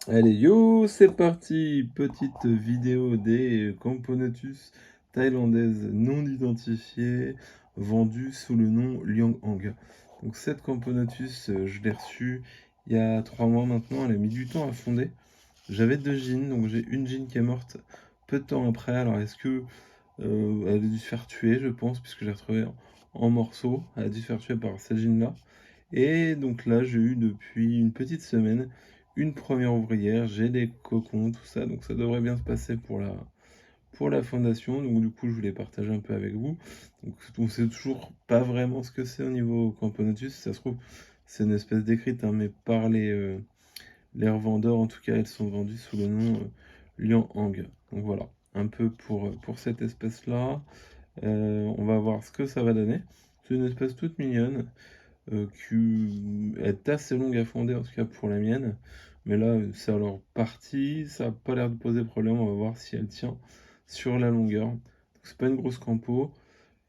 Allez, yo, c'est parti! Petite vidéo des Camponotus thaïlandaises non identifiées, vendues sous le nom Liang Hang. Donc cette Camponotus, je l'ai reçue il y a 3 mois maintenant, elle a mis du temps à fonder. J'avais 2 gines, donc j'ai une gine qui est morte peu de temps après. Alors est-ce que elle a dû se faire tuer, je pense, puisque je l'ai retrouvée en morceaux. Elle a dû se faire tuer par cette gine-là. Et donc là, j'ai eu depuis une petite semaine une première ouvrière, j'ai des cocons, tout ça, donc ça devrait bien se passer pour la fondation. Donc du coup, je voulais partager un peu avec vous. Donc on sait toujours pas vraiment ce que c'est au niveau Camponotus, si ça se trouve, c'est une espèce d'écrite, hein, mais par les revendeurs, en tout cas, elles sont vendues sous le nom Lian Hang. Donc voilà, un peu pour cette espèce-là. On va voir ce que ça va donner. C'est une espèce toute mignonne qui est assez longue à fonder, en tout cas pour la mienne. Mais là, c'est alors parti, ça n'a pas l'air de poser problème, on va voir si elle tient sur la longueur. Donc, c'est pas une grosse campo,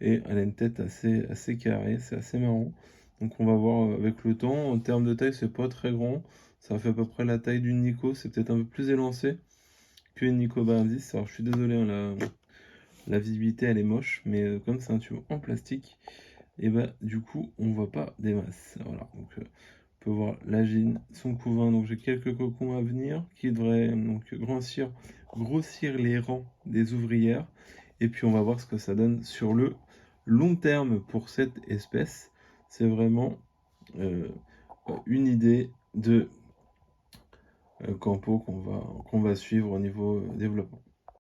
et elle a une tête assez carrée, c'est assez marrant. Donc on va voir avec le temps, en termes de taille, c'est pas très grand, ça fait à peu près la taille d'une Nico, c'est peut-être un peu plus élancé qu'une Nico Bardis. Alors je suis désolé, hein, la visibilité elle est moche, mais comme c'est un tube en plastique, et bah du coup on voit pas des masses. Voilà, donc on peut voir la gine, son couvain, donc j'ai quelques cocons à venir qui devraient donc grossir les rangs des ouvrières, et puis on va voir ce que ça donne sur le long terme pour cette espèce. C'est vraiment euh, une idée de campo qu'on va suivre au niveau développement.